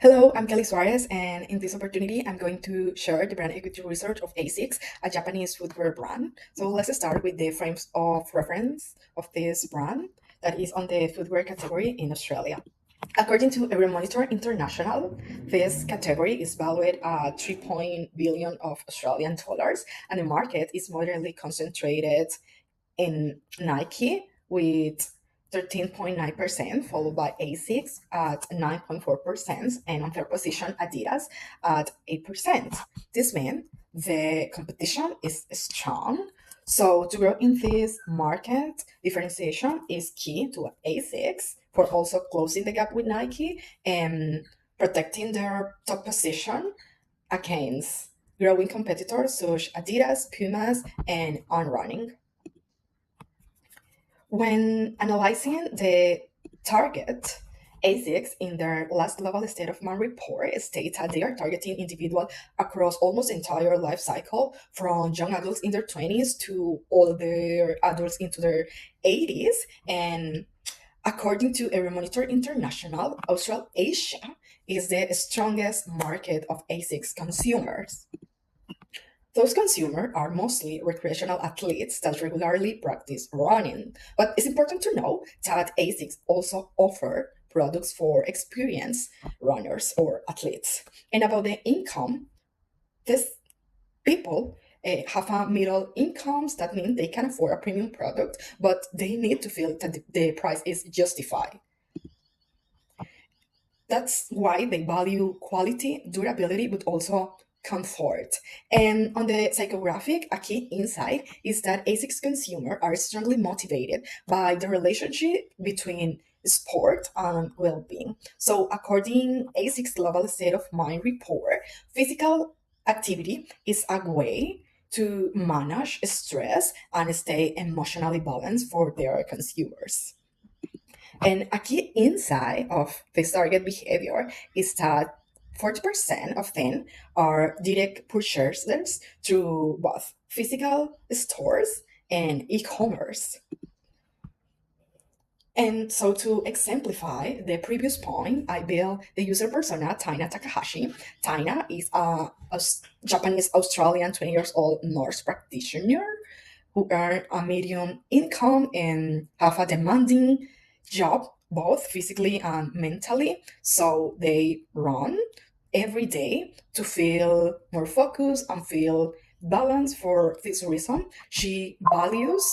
Hello, I'm Kelly Suarez, and in this opportunity, I'm going to share the brand equity research of ASICS, a Japanese footwear brand. So let's start with the frames of reference of this brand that is on the footwear category in Australia. According to Euromonitor International, this category is valued at 3 billion of Australian dollars, and the market is moderately concentrated in Nike with 13.9%, followed by ASICS at 9.4%, and on third position, Adidas at 8%. This means the competition is strong. So to grow in this market, differentiation is key to ASICS for also closing the gap with Nike and protecting their top position against growing competitors such Adidas, Pumas, and On Running. When analyzing the target, ASICS in their last global state of mind report states that they are targeting individuals across almost the entire life cycle, from young adults in their 20s to older adults into their 80s. And according to Euromonitor International, Australasia is the strongest market of ASICS consumers. Those consumers are mostly recreational athletes that regularly practice running. But it's important to know that ASICS also offer products for experienced runners or athletes. And about the income, these people have a middle incomes. That means they can afford a premium product, but they need to feel that the price is justified. That's why they value quality, durability, but also comfort. And on the psychographic, a key insight is that ASICS consumers are strongly motivated by the relationship between sport and well-being. So according ASICS Global State of Mind report, physical activity is a way to manage stress and stay emotionally balanced for their consumers. And a key insight of this target behavior is that 40% of them are direct purchasers through both physical stores and e-commerce. And so to exemplify the previous point, I built the user persona Taina Takahashi. Taina is a Japanese Australian 20 years old nurse practitioner who earn a medium income and have a demanding job, both physically and mentally. So they run every day to feel more focused and feel balanced. For this reason, she values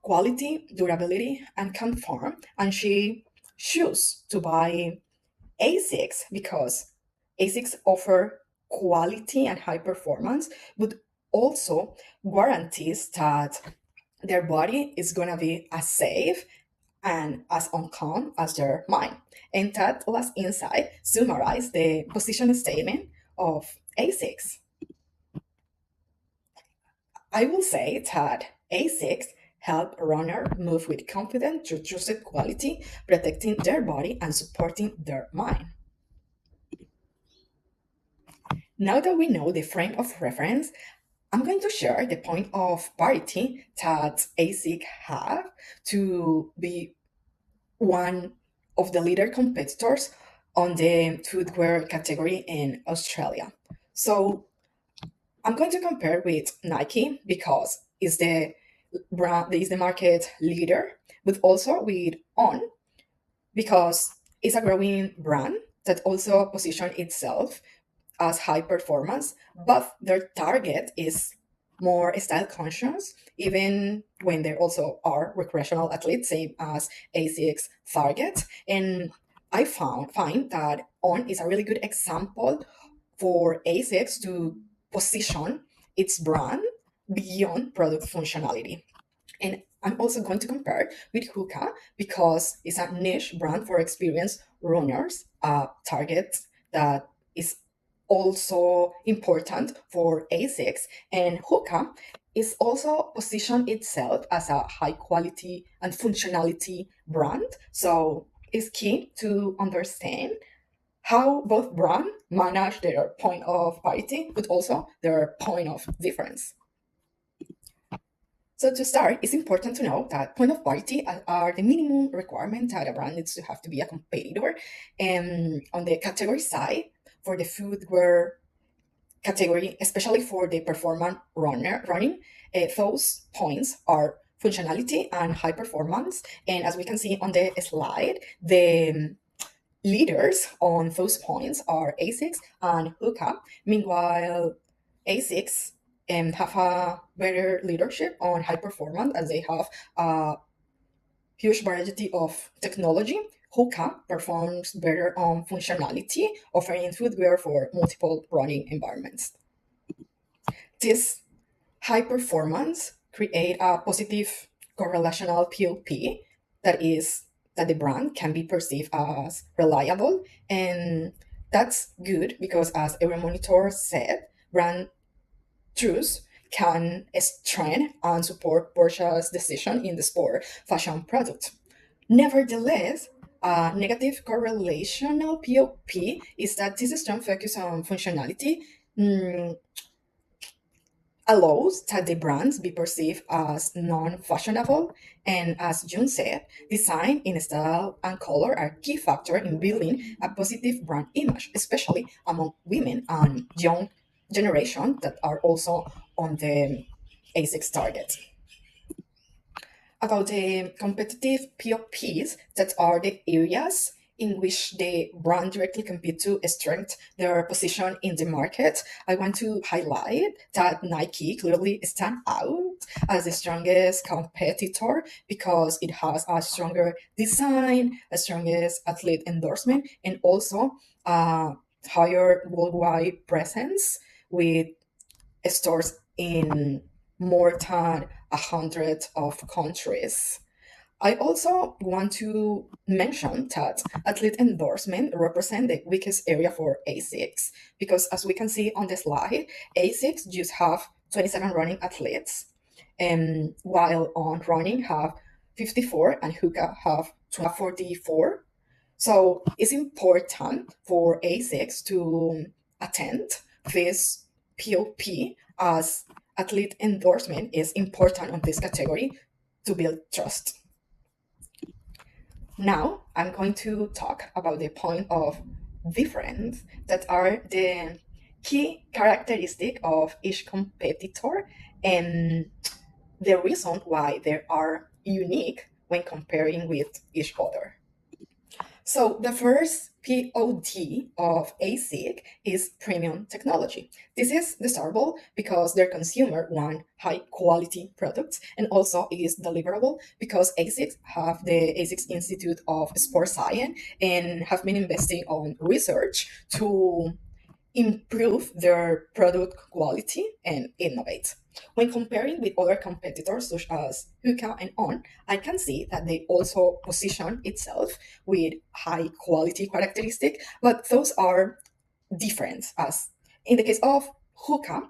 quality, durability, and comfort, and she choose to buy ASICS because ASICS offer quality and high performance, but also guarantees that their body is gonna be as safe and as calm as their mind. And that last insight summarize the position statement of ASICS. I will say that ASICS help runner move with confidence through trusted quality, protecting their body and supporting their mind. Now that we know the frame of reference, I'm going to share the point of parity that ASIC have to be one of the leader competitors on the footwear category in Australia. So I'm going to compare with Nike because it's the brand is the market leader, but also with On because it's a growing brand that also position itself as high performance, but their target is more style conscious, even when they also are recreational athletes, same as ASICS target. And I find that On is a really good example for ASICS to position its brand beyond product functionality. And I'm also going to compare with Hoka because it's a niche brand for experienced runners, a target that is also important for ASICS. And Hoka is also positioned itself as a high quality and functionality brand. So it's key to understand how both brands manage their point of parity, but also their point of difference. So to start, it's important to know that point of parity are the minimum requirement that a brand needs to have to be a competitor. And on the category side, for the footwear category, especially for the performance running, those points are functionality and high performance. And as we can see on the slide, the leaders on those points are ASICS and Hookah. Meanwhile, ASICS have a better leadership on high performance as they have a huge variety of technology. Hookah performs better on functionality, offering footwear for multiple running environments. This high performance create a positive correlational POP that is that the brand can be perceived as reliable, and that's good because as Euromonitor said, brand truth can strengthen and support purchase decision in the sport fashion product. Nevertheless, a negative correlational POP is that this strong focus on functionality mm, allows that the brands be perceived as non-fashionable, and as June said, design in style and color are key factor in building a positive brand image, especially among women and young generation that are also on the ASICS target. About the competitive POPs, that are the areas in which the brand directly compete to strengthen their position in the market. I want to highlight that Nike clearly stand out as the strongest competitor because it has a stronger design, a strongest athlete endorsement, and also a higher worldwide presence with stores in more than 100 of countries. I also want to mention that athlete endorsement represent the weakest area for ASICS because as we can see on the slide, ASICS just have 27 running athletes, and while on running have 54 and Hookah have 44. So it's important for ASICS to attend this POP as athlete endorsement is important on this category to build trust. Now I'm going to talk about the point of difference that are the key characteristic of each competitor and the reason why they are unique when comparing with each other. So the first POD of ASIC is premium technology. This is desirable because their consumer want high quality products and also is deliverable because ASICs have the ASICS Institute of Sport Science and have been investing on research to improve their product quality and innovate. When comparing with other competitors such as Hookah and On, I can see that they also position itself with high quality characteristic, but those are different. As in the case of Hookah,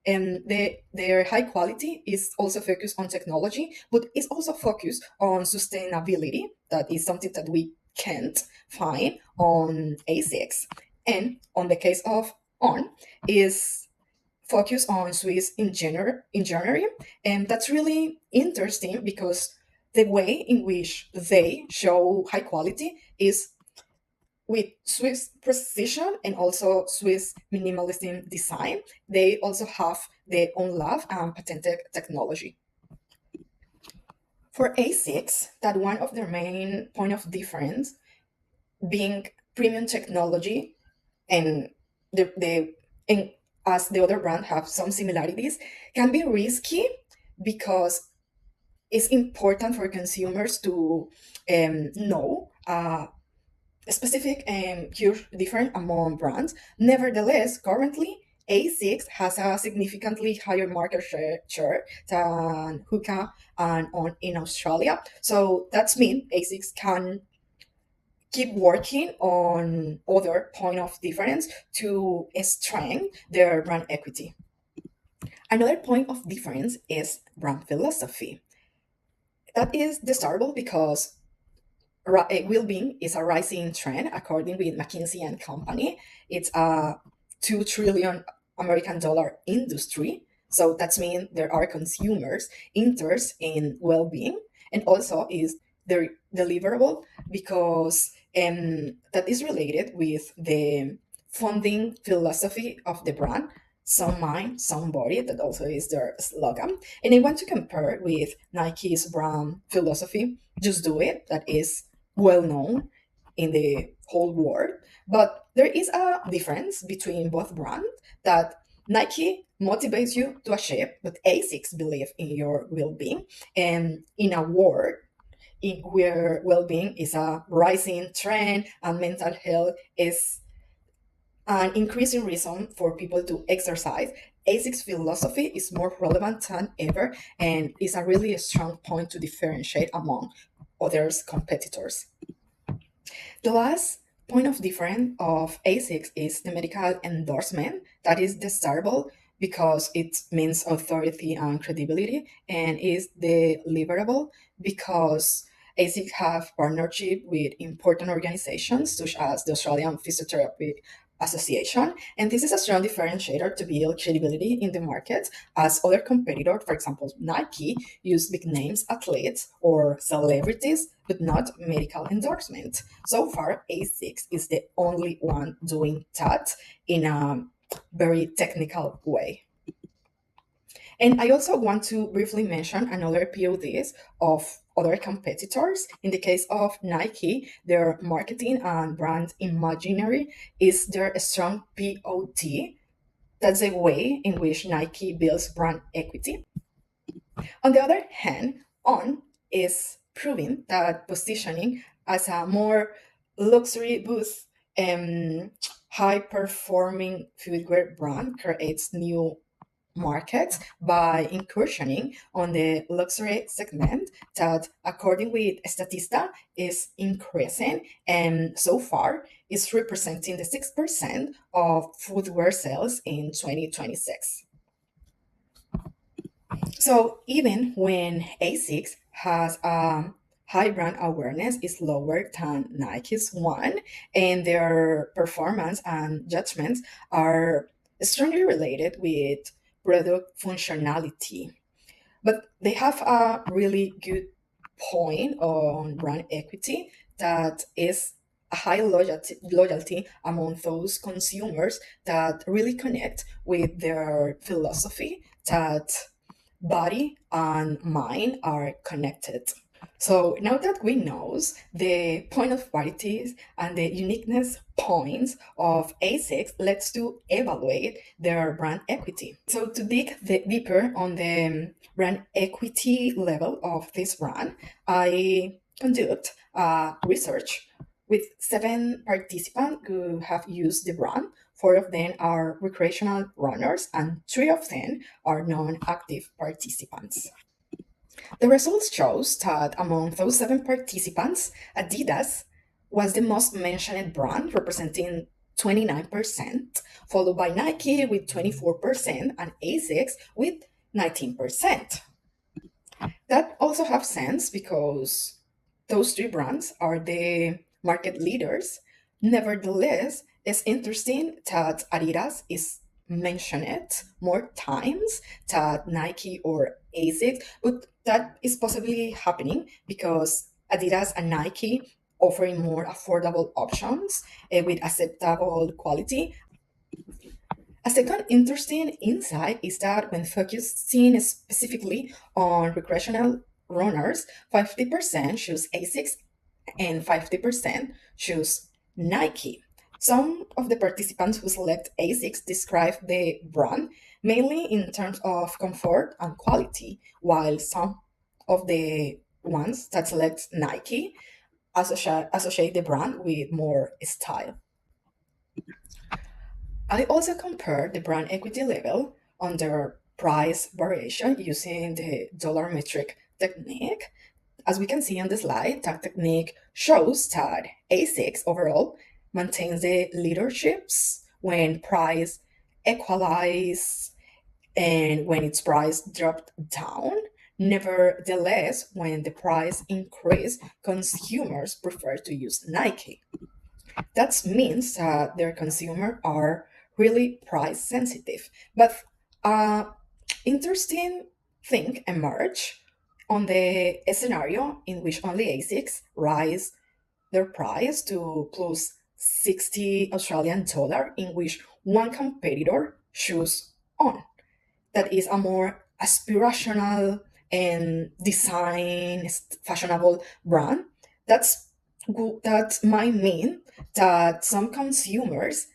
their high quality is also focused on technology, but it's also focused on sustainability. That is something that we can't find on ASICS. And on the case of On, is focus on Swiss engineering, and that's really interesting because the way in which they show high quality is with Swiss precision and also Swiss minimalism design. They also have their own lab and patented technology. For ASICs, that one of their main point of difference being premium technology and the and as the other brand have some similarities can be risky because it's important for consumers to know specific huge difference among brands. Nevertheless, currently ASICS has a significantly higher market share than Hookah and on in Australia. So that's mean ASICS can keep working on other point of difference to strengthen their brand equity. Another point of difference is brand philosophy. That is desirable because well-being is a rising trend according with McKinsey and Company. It's a 2 trillion American dollar industry. So that's mean there are consumers interest in well-being, and also is the deliverable because that is related with the funding philosophy of the brand, some mind, some body. That also is their slogan. And I want to compare with Nike's brand philosophy, just do it, that is well known in the whole world. But there is a difference between both brands, that Nike motivates you to achieve, but ASICS believe in your well-being. And in a world in where well-being is a rising trend and mental health is an increasing reason for people to exercise, ASICS philosophy is more relevant than ever and is a really strong point to differentiate among others competitors. The last point of difference of ASICS is the medical endorsement that is desirable because it means authority and credibility, and is deliverable because ASICS have partnership with important organizations such as the Australian Physiotherapy Association, and this is a strong differentiator to build credibility in the market, as other competitors, for example Nike, use big names, athletes, or celebrities, but not medical endorsement. So far, ASICS is the only one doing that in a very technical way. And I also want to briefly mention another PODs of other competitors. In the case of Nike, their marketing and brand imaginary is their strong POD. That's the way in which Nike builds brand equity. On the other hand, On is proving that positioning as a more luxury booth and high performing footwear brand creates new markets by incursioning on the luxury segment that, according with Statista, is increasing and so far is representing the 6% of footwear sales in 2026. So even when ASICS has a high brand awareness is lower than Nike's one, and their performance and judgments are strongly related with product functionality. But they have a really good point on brand equity, that is a high loyalty among those consumers that really connect with their philosophy, that body and mind are connected. So now that we know the point of varieties and the uniqueness points of ASICS, let's to evaluate their brand equity. So to dig deeper on the brand equity level of this brand, I conduct research with 7 participants who have used the brand. 4 of them are recreational runners, and 3 of them are non-active participants. The results shows that among those 7 participants, Adidas was the most mentioned brand, representing 29%, followed by Nike with 24% and ASICS with 19%. That also have sense because those 3 brands are the market leaders. Nevertheless, it's interesting that Adidas is mentioned more times than Nike or ASICS, but that is possibly happening because Adidas and Nike offering more affordable options with acceptable quality. A second interesting insight is that when focusing specifically on recreational runners, 50% choose ASICS and 50% choose Nike. Some of the participants who select ASICS describe the brand mainly in terms of comfort and quality, while some of the ones that select Nike associate the brand with more style. I also compare the brand equity level under price variation using the dollar metric technique. As we can see on the slide, that technique shows that ASICS overall maintains the leaderships when price equalize and when its price dropped down. Nevertheless, when the price increased, consumers prefer to use Nike. That means their consumers are really price sensitive. But uh, Interesting thing emerged on the scenario in which only ASICs rise their price to plus 60 Australian dollar, in which one competitor choose on. That is a more aspirational and design fashionable brand. That might mean that some consumers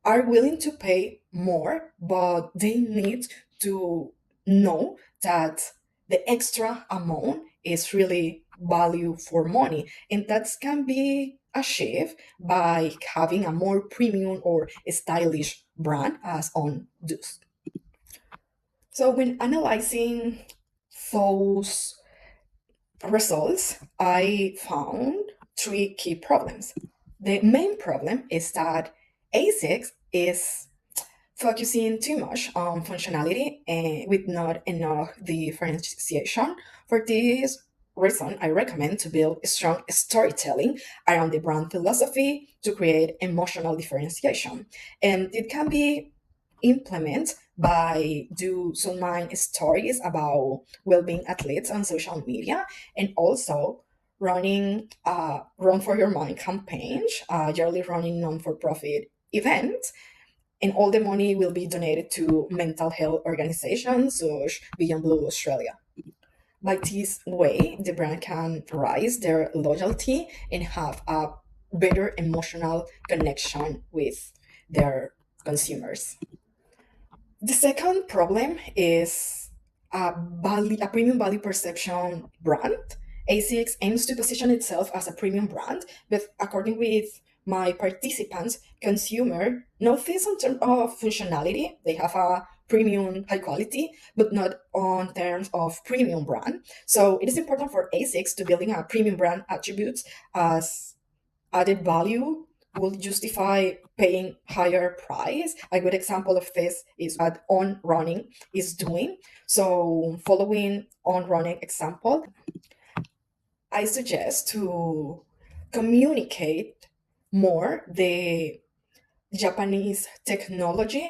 are willing to pay more, but they need to know that the extra amount is really value for money. And that can be achieved by having a more premium or stylish brand as on does. So when analyzing those results, I found three key problems. The main problem is that ASICS is focusing too much on functionality and with not enough differentiation. For this reason, I recommend to build strong storytelling around the brand philosophy to create emotional differentiation. And it can be implemented by do some mind stories about well-being athletes on social media, and also running run for your mind campaigns, yearly running non-for-profit events, and all the money will be donated to mental health organizations such Beyond Blue Australia. By this way, the brand can raise their loyalty and have a better emotional connection with their consumers. The second problem is a premium value perception brand. ASICS aims to position itself as a premium brand, but according with my participants, consumer notice in terms of functionality, they have a premium high quality, but not on terms of premium brand. So it is important for ASICS to building a premium brand attributes as added value will justify paying higher price. A good example of this is what on running is doing. So following on running example, I suggest to communicate more the Japanese technology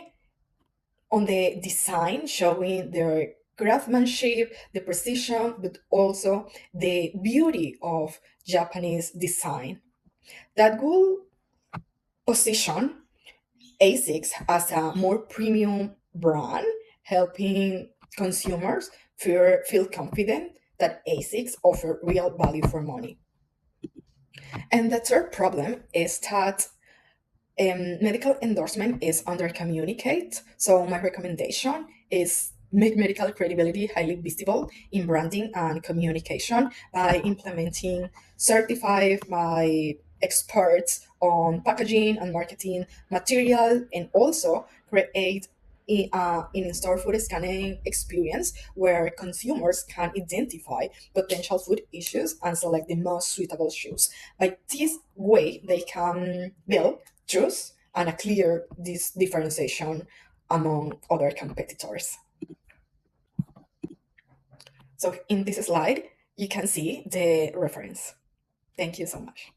on the design, showing their craftsmanship, the precision, but also the beauty of Japanese design. That will position ASICS as a more premium brand, helping consumers feel confident that ASICS offer real value for money. And the third problem is that medical endorsement is under communicate. So my recommendation is make medical credibility highly visible in branding and communication by implementing certified by experts on packaging and marketing material, and also create in-store food scanning experience where consumers can identify potential food issues and select the most suitable shoes. By this way, they can build trust and a clear differentiation among other competitors. So in this slide, you can see the reference. Thank you so much.